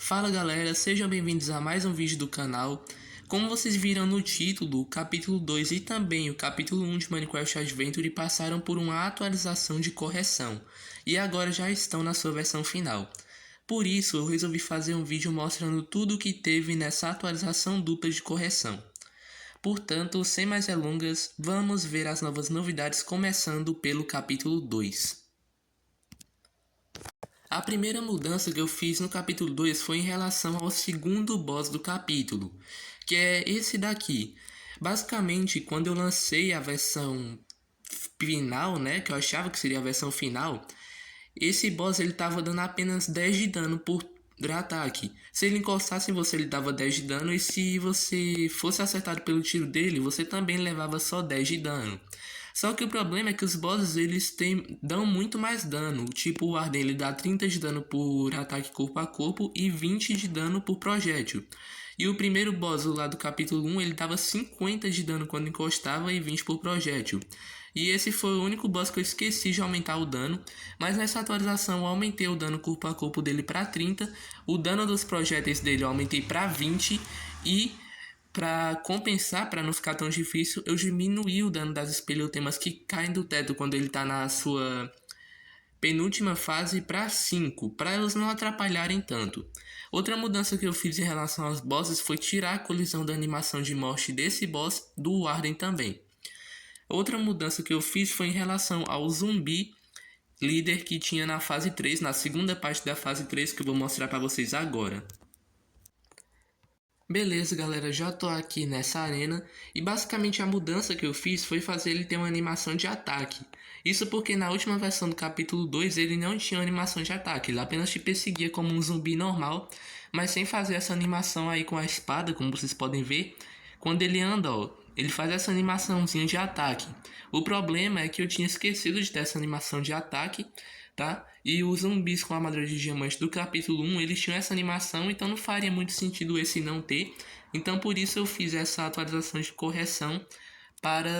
Fala galera, sejam bem-vindos a mais um vídeo do canal. Como vocês viram no título, o capítulo 2 e também o capítulo 1 de Minecraft Adventure passaram por uma atualização de correção e agora já estão na sua versão final. Por isso eu resolvi fazer um vídeo mostrando tudo o que teve nessa atualização dupla de correção. Portanto, sem mais delongas, vamos ver as novas novidades começando pelo capítulo 2. A primeira mudança que eu fiz no capítulo 2 foi em relação ao segundo boss do capítulo, que é esse daqui. Basicamente, quando eu lancei a versão final, né, que eu achava que seria a versão final, esse boss ele tava dando apenas 10 de dano por ataque. Se ele encostasse em você, ele dava 10 de dano, e se você fosse acertado pelo tiro dele, você também levava só 10 de dano. Só que o problema é que os bosses eles dão muito mais dano. Tipo, o Arden ele dá 30 de dano por ataque corpo a corpo e 20 de dano por projétil. E o primeiro boss lá do capítulo 1 ele dava 50 de dano quando encostava e 20 por projétil. E esse foi o único boss que eu esqueci de aumentar o dano, mas nessa atualização eu aumentei o dano corpo a corpo dele para 30, o dano dos projéteis dele eu aumentei para 20 e para compensar, para não ficar tão difícil, eu diminuí o dano das espelhotemas que caem do teto quando ele está na sua penúltima fase para 5, para elas não atrapalharem tanto. Outra mudança que eu fiz em relação aos bosses foi tirar a colisão da animação de morte desse boss do Arden também. Outra mudança que eu fiz foi em relação ao zumbi líder que tinha na fase 3, na segunda parte da fase 3 que eu vou mostrar para vocês agora. Beleza, galera, já tô aqui nessa arena e basicamente a mudança que eu fiz foi fazer ele ter uma animação de ataque. Isso porque na última versão do capítulo 2 ele não tinha uma animação de ataque, ele apenas te perseguia como um zumbi normal, mas sem fazer essa animação aí com a espada, como vocês podem ver. Quando ele anda, ó, ele faz essa animaçãozinha de ataque. O problema é que eu tinha esquecido de ter essa animação de ataque, tá? E os zumbis com a armadura de diamante do capítulo 1, eles tinham essa animação, então não faria muito sentido esse não ter. Então por isso eu fiz essa atualização de correção para,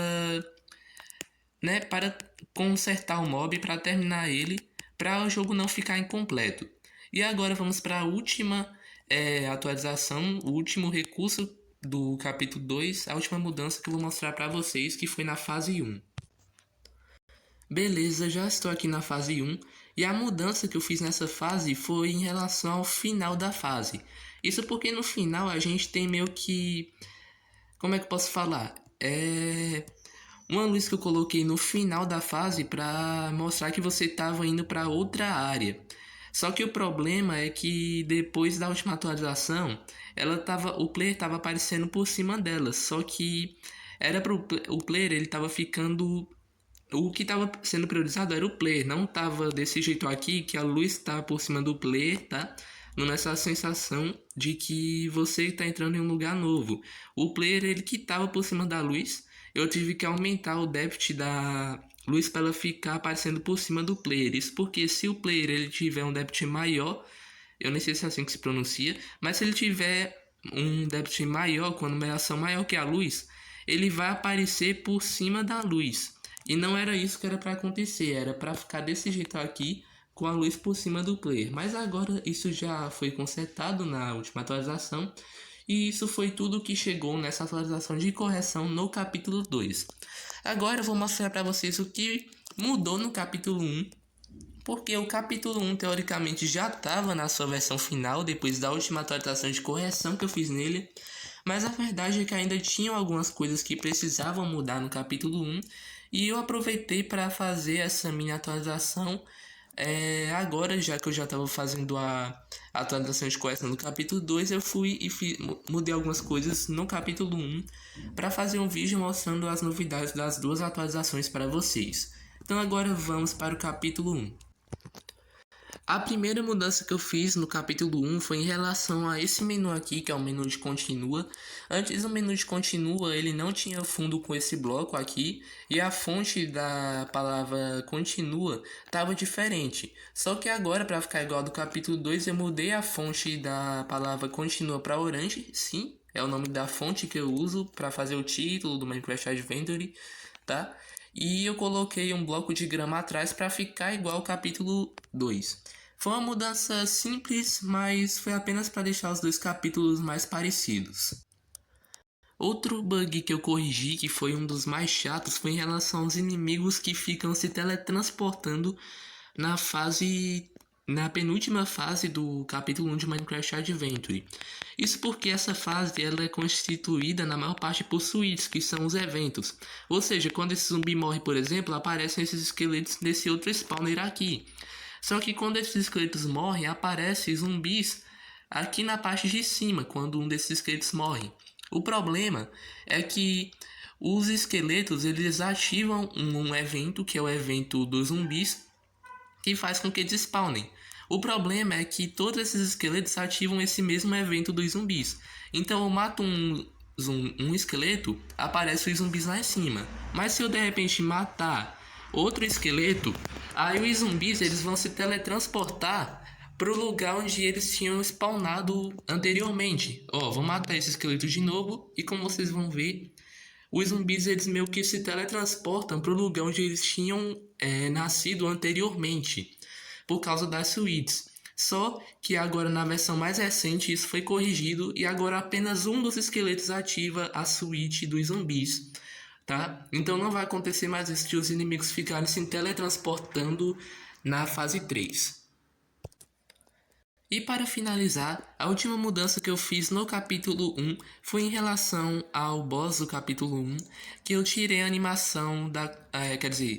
para consertar o mob, para terminar ele, para o jogo não ficar incompleto. E agora vamos para a última atualização, o último recurso do capítulo 2, a última mudança que eu vou mostrar para vocês, que foi na fase 1. Beleza, já estou aqui na fase 1 e a mudança que eu fiz nessa fase foi em relação ao final da fase. Isso porque no final a gente tem meio que... Como é que eu posso falar? Uma luz que eu coloquei no final da fase para mostrar que você estava indo para outra área. Só que o problema é que depois da última atualização, o player estava aparecendo por cima dela. Só que era pro o player ele estava ficando... O que estava sendo priorizado era o player, não estava desse jeito aqui, que a luz está por cima do player, tá? Não é essa sensação de que você está entrando em um lugar novo. O player, ele que estava por cima da luz, eu tive que aumentar o depth da luz para ela ficar aparecendo por cima do player. Isso porque se o player ele tiver um depth maior, eu nem sei se é assim que se pronuncia, mas se ele tiver um depth maior, com a numeração maior que a luz, ele vai aparecer por cima da luz. E não era isso que era para acontecer, era para ficar desse jeito aqui, com a luz por cima do player. Mas agora isso já foi consertado na última atualização, e isso foi tudo que chegou nessa atualização de correção no capítulo 2. Agora eu vou mostrar para vocês o que mudou no capítulo 1, porque o capítulo 1 teoricamente já estava na sua versão final, depois da última atualização de correção que eu fiz nele. Mas a verdade é que ainda tinham algumas coisas que precisavam mudar no capítulo 1, e eu aproveitei para fazer essa mini atualização agora, já que eu já estava fazendo a atualização de correção no capítulo 2, eu fui e mudei algumas coisas no capítulo 1 para fazer um vídeo mostrando as novidades das duas atualizações para vocês. Então agora vamos para o capítulo 1. A primeira mudança que eu fiz no capítulo 1 foi em relação a esse menu aqui, que é o menu de continua. Antes o menu de continua ele não tinha fundo com esse bloco aqui, e a fonte da palavra continua estava diferente. Só que agora, para ficar igual ao do capítulo 2, eu mudei a fonte da palavra continua para orange. Sim, é o nome da fonte que eu uso para fazer o título do Minecraft Adventure, tá? E eu coloquei um bloco de grama atrás para ficar igual ao capítulo 2. Foi uma mudança simples, mas foi apenas para deixar os dois capítulos mais parecidos. Outro bug que eu corrigi, que foi um dos mais chatos, foi em relação aos inimigos que ficam se teletransportando na penúltima fase do capítulo 1 de Minecraft Adventure. Isso porque essa fase ela é constituída na maior parte por suítes, que são os eventos. Ou seja, quando esse zumbi morre, por exemplo, aparecem esses esqueletos desse outro spawner aqui. Só que quando esses esqueletos morrem, aparecem zumbis aqui na parte de cima, quando um desses esqueletos morre. O problema é que os esqueletos eles ativam um evento, que é o evento dos zumbis, que faz com que eles spawnem. O problema é que todos esses esqueletos ativam esse mesmo evento dos zumbis. Então eu mato um esqueleto, aparece os zumbis lá em cima. Mas se eu de repente matar outro esqueleto, aí os zumbis eles vão se teletransportar para o lugar onde eles tinham spawnado anteriormente. Ó, vou matar esse esqueleto de novo e como vocês vão ver, os zumbis eles meio que se teletransportam para o lugar onde eles tinham nascido anteriormente, por causa das suítes. Só que agora na versão mais recente isso foi corrigido e agora apenas um dos esqueletos ativa a suíte dos zumbis, tá? Então não vai acontecer mais isso de os inimigos ficarem se teletransportando na fase 3. E para finalizar, a última mudança que eu fiz no capítulo 1 foi em relação ao boss do capítulo 1, que eu tirei a animação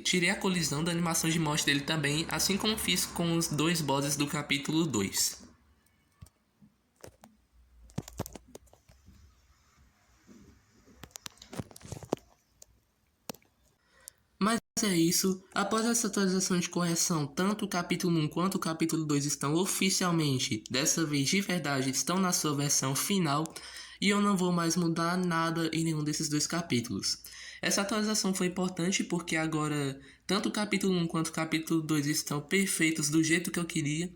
tirei a colisão da animação de morte dele também, assim como fiz com os dois bosses do capítulo 2. Mas é isso, após essa atualização de correção, tanto o capítulo 1 quanto o capítulo 2 estão oficialmente, dessa vez de verdade, estão na sua versão final e eu não vou mais mudar nada em nenhum desses dois capítulos. Essa atualização foi importante porque agora tanto o capítulo 1 quanto o capítulo 2 estão perfeitos do jeito que eu queria,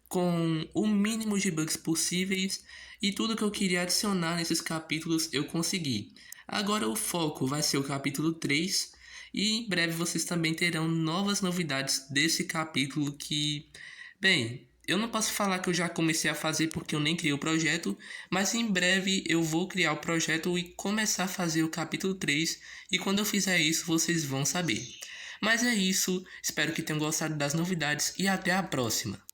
com o mínimo de bugs possíveis e tudo que eu queria adicionar nesses capítulos eu consegui. Agora o foco vai ser o capítulo 3 e em breve vocês também terão novas novidades desse capítulo que, bem, eu não posso falar que eu já comecei a fazer porque eu nem criei o projeto, mas em breve eu vou criar o projeto e começar a fazer o capítulo 3 e quando eu fizer isso vocês vão saber. Mas é isso, espero que tenham gostado das novidades e até a próxima.